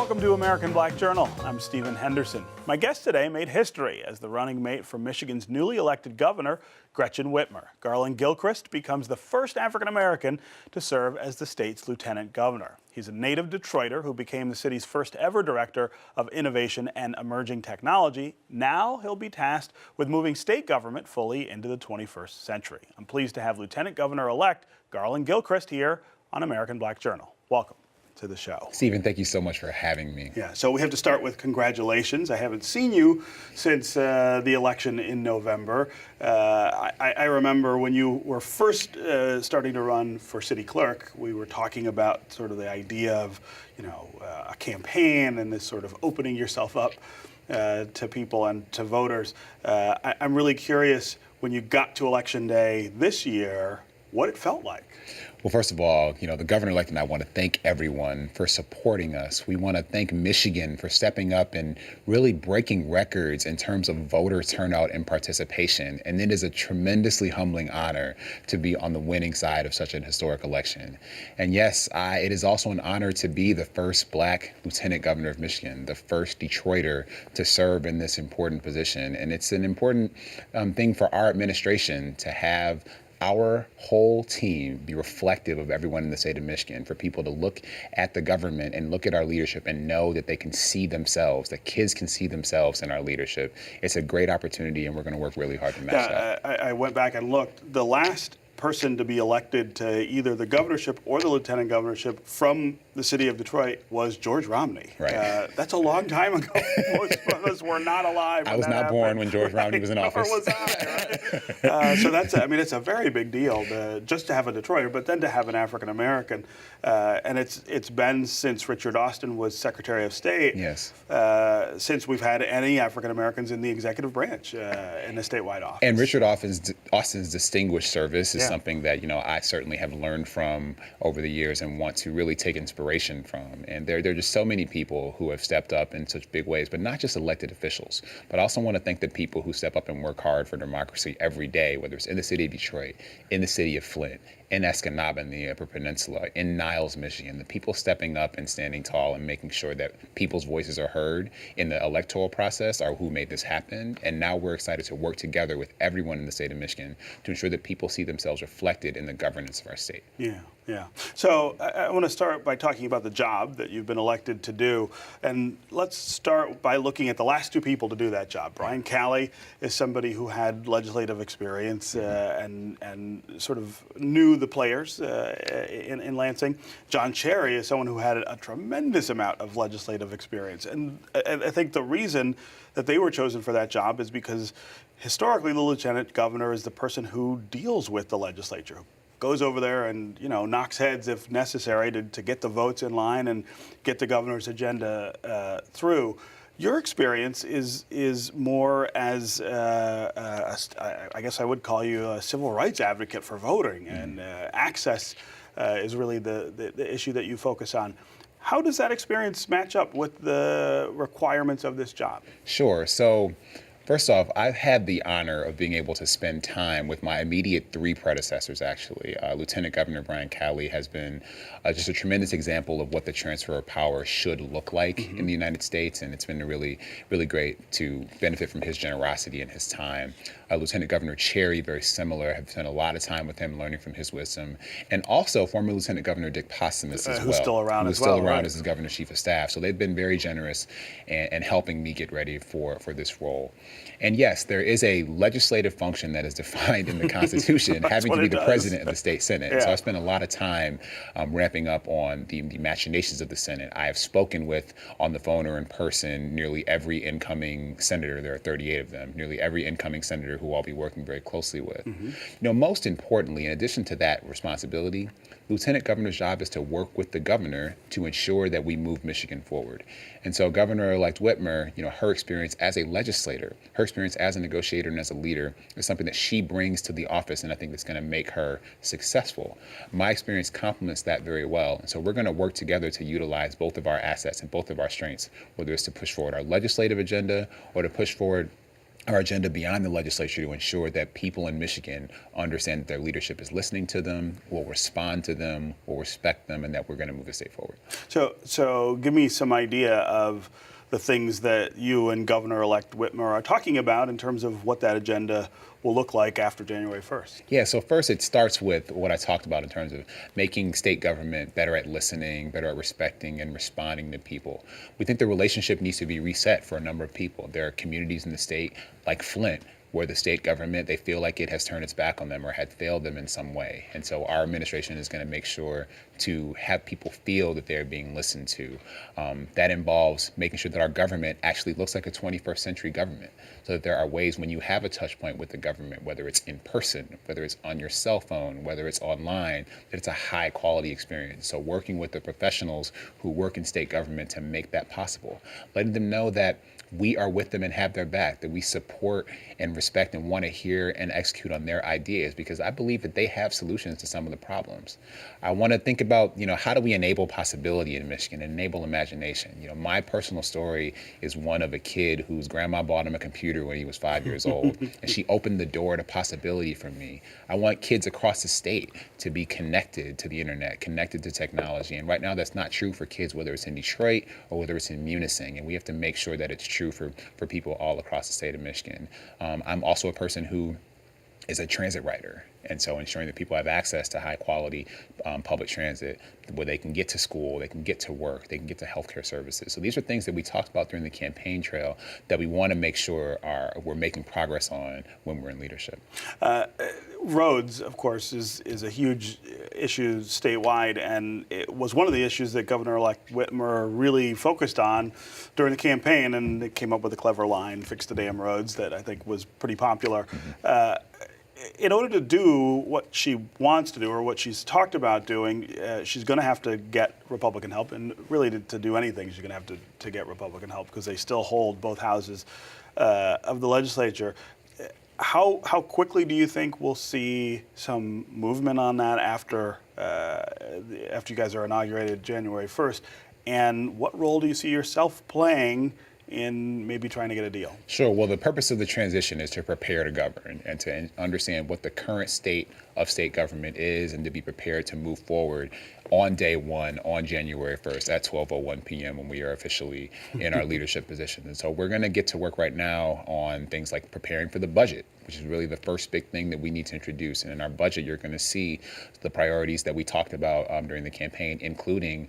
Welcome to American Black Journal. I'm Stephen Henderson. My guest today made history as the running mate for Michigan's newly elected governor, Gretchen Whitmer. Garlin Gilchrist becomes the first African-American to serve as the state's lieutenant governor. He's a native Detroiter who became the city's first ever director of innovation and emerging technology. Now he'll be tasked with moving state government fully into the 21st century. I'm pleased to have Lieutenant Governor-elect Garlin Gilchrist here on American Black Journal. Welcome to the show. Stephen, thank you so much for having me. Yeah, so we have to start with congratulations. I haven't seen you since the election in November. I remember when you were first starting to run for city clerk, we were talking about sort of the idea of, a campaign and this sort of opening yourself up to people and to voters. I'm really curious, when you got to election day this year, what it felt like. Well, first of all, the governor-elect and I want to thank everyone for supporting us. We want to thank Michigan for stepping up and really breaking records in terms of voter turnout and participation. And it is a tremendously humbling honor to be on the winning side of such an historic election. And yes, it is also an honor to be the first Black lieutenant governor of Michigan, the first Detroiter to serve in this important position. And it's an important thing for our administration to have our whole team be reflective of everyone in the state of Michigan, for people to look at the government and look at our leadership and know that they can see themselves, that kids can see themselves in our leadership. It's a great opportunity, and we're going to work really hard to match that. I went back and looked. The last person to be elected to either the governorship or the lieutenant governorship from the city of Detroit was George Romney. Right. That's a long time ago. Most of us were not alive. I was not born when George Romney was in office. Nor was I, right? So it's a very big deal just to have a Detroiter, but then to have an African American. And it's been since Richard Austin was Secretary of State. Yes. Since we've had any African Americans in the executive branch in a statewide office. And Richard Austin's distinguished service is something that I certainly have learned from over the years and want to really take inspiration from. And there are just so many people who have stepped up in such big ways, but not just elected officials. But I also want to thank the people who step up and work hard for democracy every day, whether it's in the city of Detroit, in the city of Flint, in Escanaba in the Upper Peninsula, in Niles, Michigan, the people stepping up and standing tall and making sure that people's voices are heard in the electoral process are who made this happen. And now we're excited to work together with everyone in the state of Michigan to ensure that people see themselves reflected in the governance of our state. Yeah. So I want to start by talking about the job that you've been elected to do. And let's start by looking at the last two people to do that job. Brian Calley is somebody who had legislative experience and sort of knew the players in Lansing. John Cherry is someone who had a tremendous amount of legislative experience. And I think the reason that they were chosen for that job is because historically the lieutenant governor is the person who deals with the legislature, goes over there and knocks heads if necessary to get the votes in line and get the governor's agenda through. Your experience is more as I guess I would call you a civil rights advocate for voting, and access is really the issue that you focus on. How does that experience match up with the requirements of this job? Sure. So first off, I've had the honor of being able to spend time with my immediate three predecessors, actually. Lieutenant Governor Brian Calley has been just a tremendous example of what the transfer of power should look like in the United States, and it's been really, really great to benefit from his generosity and his time. Lieutenant Governor Cherry, very similar. I've spent a lot of time with him learning from his wisdom. And also former Lieutenant Governor Dick Postumus as well. Who's still around as his Governor's Chief of Staff. So they've been very generous and helping me get ready for this role. And yes, there is a legislative function that is defined in the Constitution, having to be the president of the state Senate. Yeah. So I spent a lot of time ramping up on the machinations of the Senate. I have spoken with, on the phone or in person, nearly every incoming senator. There are 38 of them. Nearly every incoming senator who I'll be working very closely with. Most importantly, in addition to that responsibility, Lieutenant Governor's job is to work with the governor to ensure that we move Michigan forward. And so Governor-elect Whitmer, her experience as a legislator, her experience as a negotiator and as a leader is something that she brings to the office, and I think that's going to make her successful. My experience complements that very well. And so we're going to work together to utilize both of our assets and both of our strengths, whether it's to push forward our legislative agenda or to push forward our agenda beyond the legislature to ensure that people in Michigan understand that their leadership is listening to them, will respond to them, will respect them, and that we're going to move the state forward. So give me some idea of the things that you and Governor-elect Whitmer are talking about in terms of what that agenda will look like after January 1st. Yeah, so first it starts with what I talked about in terms of making state government better at listening, better at respecting and responding to people. We think the relationship needs to be reset for a number of people. There are communities in the state like Flint, where the state government, they feel like it has turned its back on them or had failed them in some way. And so our administration is going to make sure to have people feel that they're being listened to. That involves making sure that our government actually looks like a 21st century government, so that there are ways when you have a touch point with the government, whether it's in person, whether it's on your cell phone, whether it's online, that it's a high quality experience. So working with the professionals who work in state government to make that possible, letting them know that we are with them and have their back, that we support and respect and want to hear and execute on their ideas, because I believe that they have solutions to some of the problems. I want to think about, how do we enable possibility in Michigan, enable imagination? My personal story is one of a kid whose grandma bought him a computer when he was 5 years old, and she opened the door to possibility for me. I want kids across the state to be connected to the internet, connected to technology, and right now that's not true for kids, whether it's in Detroit or whether it's in Munising, and we have to make sure that it's true for people all across the state of Michigan. I'm also a person who is a transit rider, and so ensuring that people have access to high quality public transit where they can get to school, they can get to work, they can get to healthcare services. So these are things that we talked about during the campaign trail that we want to make sure we're making progress on when we're in leadership. Roads, of course, is a huge issue statewide, and it was one of the issues that Governor-elect Whitmer really focused on during the campaign, and it came up with a clever line, "Fix the damn roads," that I think was pretty popular. In order to do what she wants to do, or what she's talked about doing, she's going to have to get Republican help, and really to do anything, she's going to have to get Republican help, because they still hold both houses of the legislature. How quickly do you think we'll see some movement on that after you guys are inaugurated January 1st? And what role do you see yourself playing in maybe trying to get a deal? Sure. Well, the purpose of the transition is to prepare to govern and to understand what the current state of state government is, and to be prepared to move forward on day one, on January 1st at 12:01 p.m. when we are officially in our leadership position. And so we're going to get to work right now on things like preparing for the budget, which is really the first big thing that we need to introduce. And in our budget, you're going to see the priorities that we talked about during the campaign, including,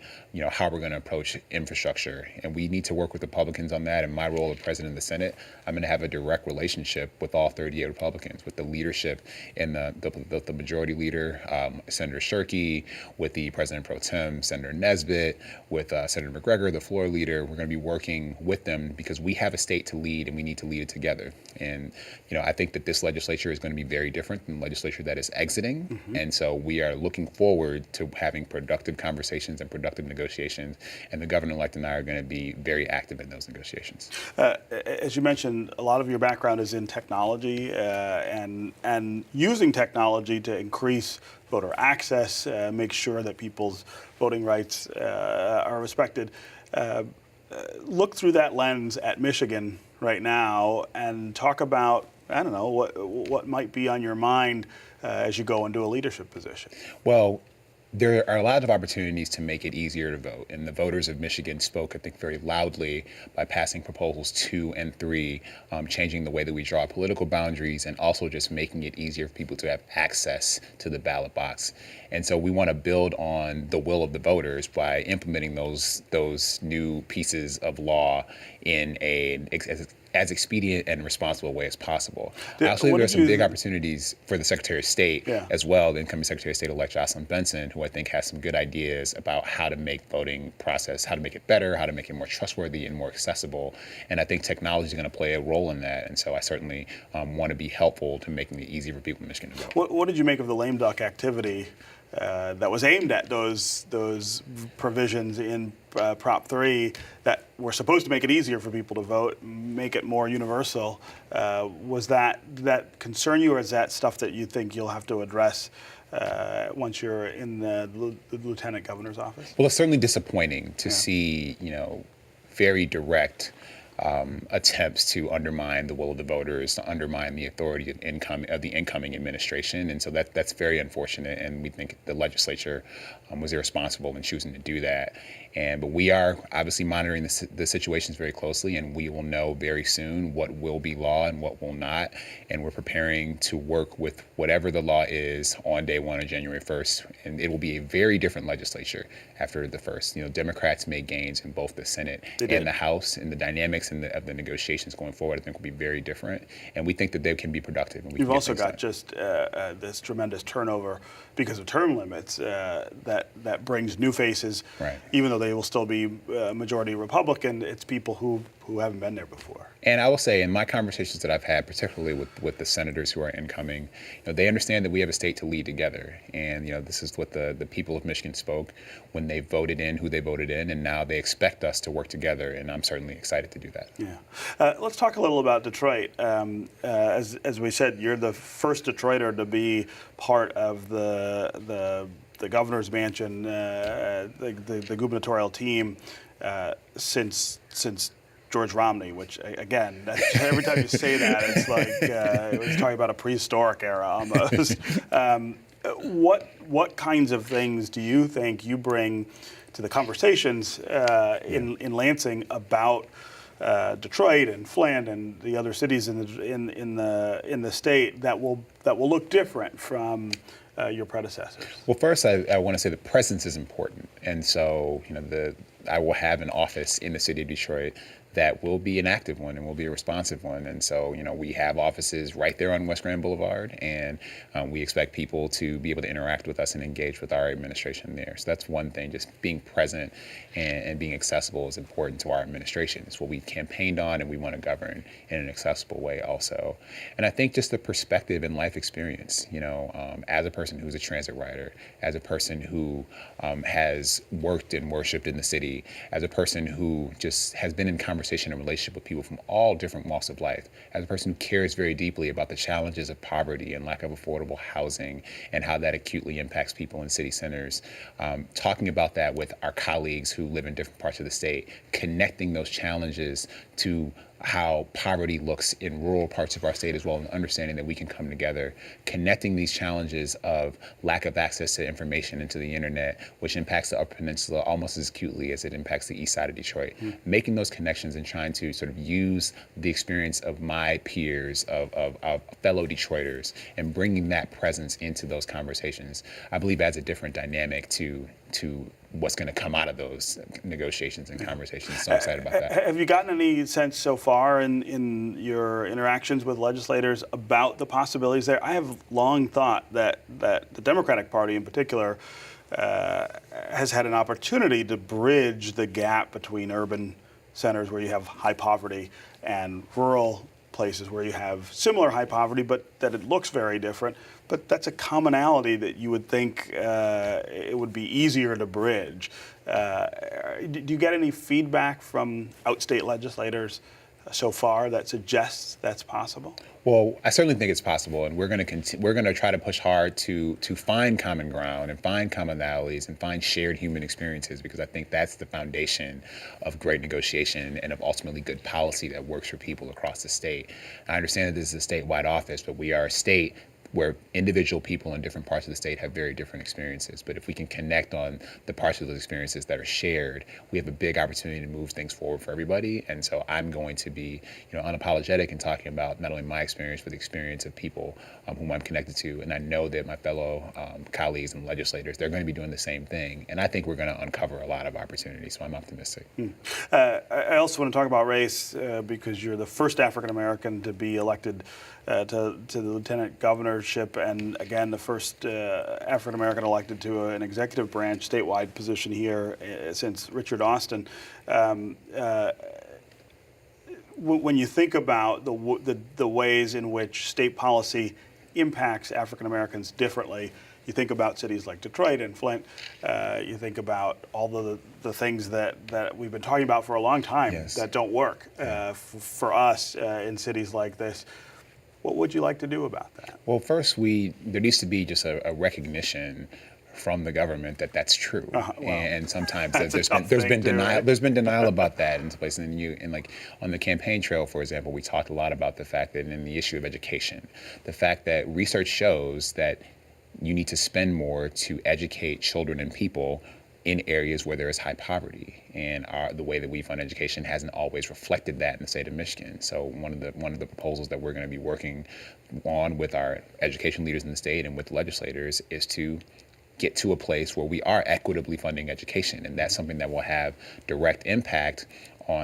how we're going to approach infrastructure. And we need to work with Republicans on that. In my role as president of the Senate, I'm going to have a direct relationship with all 38 Republicans, with the leadership and the majority leader, Senator Shirkey, with the President Pro Tem, Senator Nesbitt, with Senator McGregor, the floor leader. We're going to be working with them because we have a state to lead, and we need to lead it together. And, I think that this legislature is going to be very different than the legislature that is exiting. Mm-hmm. And so we are looking forward to having productive conversations and productive negotiations. And the governor-elect and I are going to be very active in those negotiations. As you mentioned, a lot of your background is in technology and using technology to increase voter access, make sure that people's voting rights are respected. Look through that lens at Michigan right now and talk about, I don't know, what might be on your mind as you go into a leadership position. Well, there are a lot of opportunities to make it easier to vote, and the voters of Michigan spoke, I think, very loudly by passing proposals 2 and 3, changing the way that we draw political boundaries, and also just making it easier for people to have access to the ballot box. And so we want to build on the will of the voters by implementing those new pieces of law in as expedient and responsible way as possible. I also think there are some big opportunities for the Secretary of State as well, the incoming Secretary of State-elect Jocelyn Benson, who I think has some good ideas about how to make voting process, how to make it better, how to make it more trustworthy and more accessible. And I think technology is going to play a role in that. And so I certainly want to be helpful to making it easy for people in Michigan to vote. What did you make of the lame duck activity that was aimed at those provisions in Prop 3 that were supposed to make it easier for people to vote, make it more universal? Did that concern you, or is that stuff that you think you'll have to address once you're in the lieutenant governor's office? Well, it's certainly disappointing to see, very direct attempts to undermine the will of the voters, to undermine the authority of the incoming administration. And so that's very unfortunate. And we think the legislature was irresponsible in choosing to do that. But we are obviously monitoring the situations very closely, and we will know very soon what will be law and what will not. And we're preparing to work with whatever the law is on day one of January 1st. And it will be a very different legislature after the 1st. You know, Democrats made gains in both the Senate and the House, and the dynamics of the negotiations going forward, I think, will be very different. And we think that they can be productive. And You've also got just this tremendous turnover because of term limits that brings new faces, right, even though they will still be majority Republican. It's people who haven't been there before. And I will say, in my conversations that I've had, particularly with the senators who are incoming, you know, they understand that we have a state to lead together. And, you know, this is what the people of Michigan spoke when they voted in who they voted in, and now they expect us to work together, and I'm certainly excited to do that. Yeah. Let's talk a little about Detroit. As we said, you're the first Detroiter to be part of the governor's mansion, the gubernatorial team since George Romney, which, again, every time you say that, it's like it's talking about a prehistoric era almost. What kinds of things do you think you bring to the conversations in Lansing about Detroit and Flint and the other cities in the state that will look different from your predecessors? Well, first, I want to say the presence is important, and so, you know, I will have an office in the city of Detroit that will be an active one and will be a responsive one. And so, you know, we have offices right there on West Grand Boulevard, and we expect people to be able to interact with us and engage with our administration there. So that's one thing, just being present and being accessible is important to our administration. It's what we campaigned on, and we want to govern in an accessible way also. And I think just the perspective and life experience, you know, as a person who's a transit rider, as a person who has worked and worshiped in the city, as a person who just has been in conversation and relationship with people from all different walks of life, as a person who cares very deeply about the challenges of poverty and lack of affordable housing and how that acutely impacts people in city centers, talking about that with our colleagues who live in different parts of the state, connecting those challenges to how poverty looks in rural parts of our state as well, and understanding that we can come together, connecting these challenges of lack of access to information and to the internet, which impacts the Upper Peninsula almost as acutely as it impacts the east side of Detroit. Making those connections and trying to sort of use the experience of my peers, of fellow Detroiters, and bringing that presence into those conversations, I believe adds a different dynamic to what's going to come out of those negotiations and conversations. So I'm excited about that. Have you gotten any sense so far in your interactions with legislators about the possibilities there? I have long thought that the Democratic Party in particular has had an opportunity to bridge the gap between urban centers where you have high poverty and rural places where you have similar high poverty, but that it looks very different. But that's a commonality that you would think it would be easier to bridge. Do you get any feedback from outstate legislators so far that suggests that's possible? Well, I certainly think it's possible, and we're going to try to push hard to find common ground and find commonalities and find shared human experiences, because I think that's the foundation of great negotiation and of ultimately good policy that works for people across the state. I understand that this is a statewide office, but we are a state where individual people in different parts of the state have very different experiences. But if we can connect on the parts of those experiences that are shared, we have a big opportunity to move things forward for everybody. And so I'm going to be, unapologetic in talking about not only my experience, but the experience of people whom I'm connected to. And I know that my fellow colleagues and legislators, they're going to be doing the same thing. And I think we're going to uncover a lot of opportunities. So I'm optimistic. I also want to talk about race because you're the first African American to be elected to the lieutenant governorship, and again, the first African American elected to an executive branch statewide position here since Richard Austin. When you think about the ways in which state policy impacts African Americans differently, you think about cities like Detroit and Flint. You think about all the things that we've been talking about for a long time that don't work for us in cities like this. What would you like to do about that? Well, first, there needs to be just a recognition from the government that that's true. Well, and sometimes that's a there's tough been thing too, denial. right? There's been denial about that in places. And like on the campaign trail, for example, we talked a lot about the fact that in the issue of education, the fact that research shows that you need to spend more to educate children and people in areas where there is high poverty, and the way that we fund education hasn't always reflected that in the state of Michigan. So one of the proposals that we're going to be working on with our education leaders in the state and with legislators is to get to a place where we are equitably funding education, and that's something that will have direct impact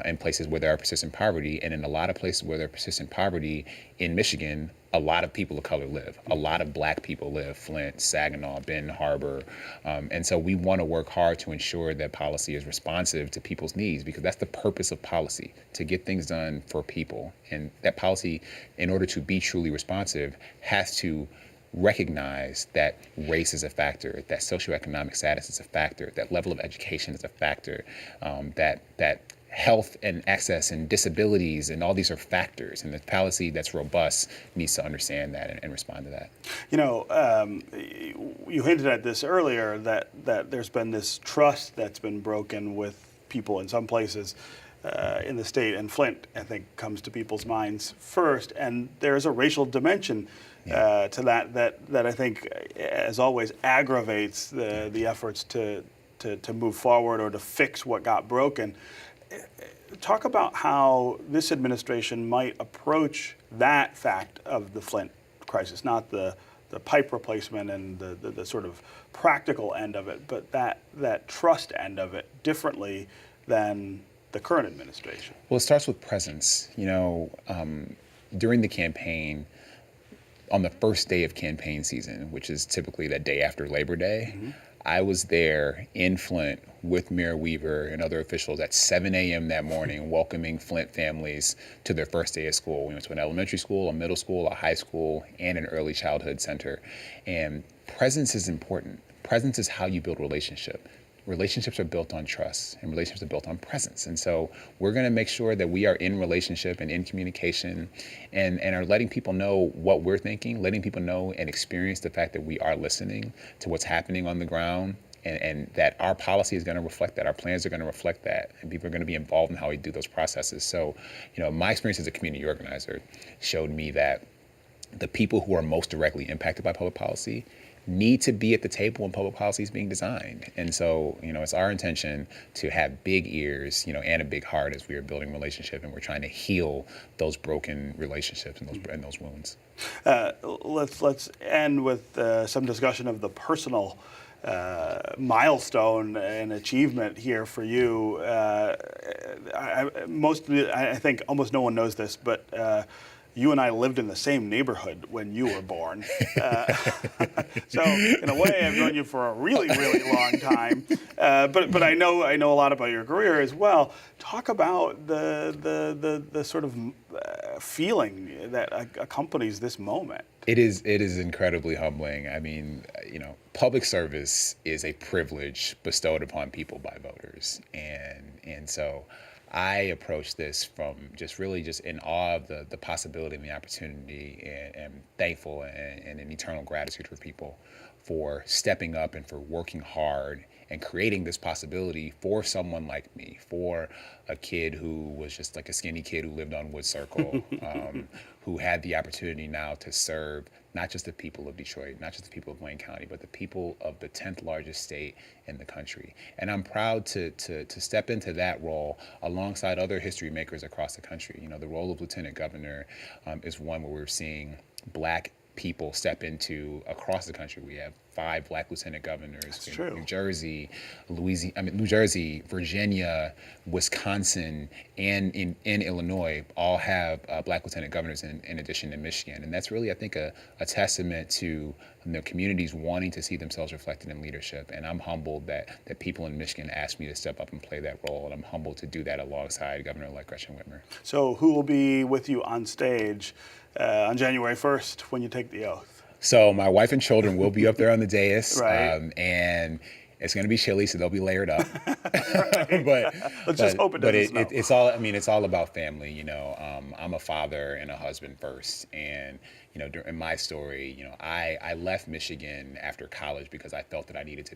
in places where there are persistent poverty. And in a lot of places where there are persistent poverty in Michigan, a lot of people of color live. A lot of black people live, Flint, Saginaw, Benton Harbor. And so we want to work hard to ensure that policy is responsive to people's needs, because that's the purpose of policy, to get things done for people. And that policy, in order to be truly responsive, has to recognize that race is a factor, that socioeconomic status is a factor, that level of education is a factor, that health and access and disabilities and all these are factors, and the policy that's robust needs to understand that and respond to that. You know, you hinted at this earlier, that there's been this trust that's been broken with people in some places in the state, and Flint, I think, comes to people's minds first, and there's a racial dimension to that I think, as always, aggravates the efforts to move forward or to fix what got broken. Talk about how this administration might approach that fact of the Flint crisis, not the pipe replacement and the sort of practical end of it, but that trust end of it differently than the current administration. Well, it starts with presence. You know, during the campaign, on the first day of campaign season, which is typically that day after Labor Day, I was there in Flint with Mayor Weaver and other officials at 7 a.m. that morning, welcoming Flint families to their first day of school. We went to an elementary school, a middle school, a high school, and an early childhood center. And presence is important. Presence is how you build relationship. Relationships are built on trust, and relationships are built on presence. And so we're going to make sure that we are in relationship and in communication, and are letting people know what we're thinking, letting people know and experience the fact that we are listening to what's happening on the ground, and that our policy is going to reflect that, our plans are going to reflect that, and people are going to be involved in how we do those processes. So, you know, my experience as a community organizer showed me that the people who are most directly impacted by public policy need to be at the table when public policy is being designed. And so, you know, it's our intention to have big ears, you know, and a big heart as we are building relationship, and we're trying to heal those broken relationships and those wounds. Let's end with some discussion of the personal milestone and achievement here for you. I think almost no one knows this, but you and I lived in the same neighborhood when you were born. So in a way, I've known you for a really, really long time. But I know a lot about your career as well. Talk about the sort of feeling that accompanies this moment. It is incredibly humbling. I mean, you know, public service is a privilege bestowed upon people by voters, and so I approach this from just in awe of the possibility and the opportunity, and thankful and in eternal gratitude for people for stepping up and for working hard and creating this possibility for someone like me, for a kid who was just like a skinny kid who lived on Wood Circle, who had the opportunity now to serve not just the people of Detroit, not just the people of Wayne County, but the people of the 10th largest state in the country. And I'm proud to step into that role alongside other history makers across the country. You know, the role of Lieutenant Governor is one where we're seeing Black people step into across the country. We have 5 Black lieutenant governors in New Jersey, New Jersey, Virginia, Wisconsin, and in Illinois all have Black lieutenant governors in addition to Michigan. And that's really, I think, a testament to the communities wanting to see themselves reflected in leadership. And I'm humbled that people in Michigan asked me to step up and play that role. And I'm humbled to do that alongside Governor-elect Gretchen Whitmer. So who will be with you on stage on January 1st when you take the oath? So my wife and children will be up there on the dais, right. And It's going to be chilly, so they'll be layered up. but Let's just hope it doesn't snow. It's all. I mean, it's all about family. I'm a father and a husband first, and in my story, I left Michigan after college because I felt that I needed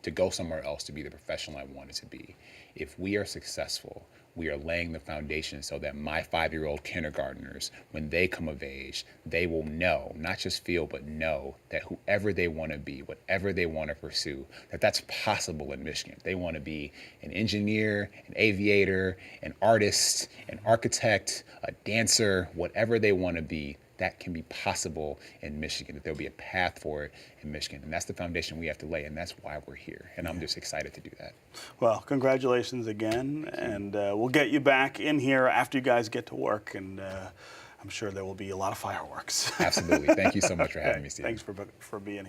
to go somewhere else to be the professional I wanted to be. If we are successful, we are laying the foundation so that my 5-year-old kindergartners, when they come of age, they will know, not just feel, but know that whoever they want to be, whatever they want to pursue, that's possible in Michigan. If they want to be an engineer, an aviator, an artist, an architect, a dancer, whatever they want to be, that can be possible in Michigan, that there'll be a path for it in Michigan. And that's the foundation we have to lay, and that's why we're here. And I'm just excited to do that. Well, congratulations again, and we'll get you back in here after you guys get to work, and I'm sure there will be a lot of fireworks. Absolutely. Thank you so much for having me, Steve. Thanks for being here.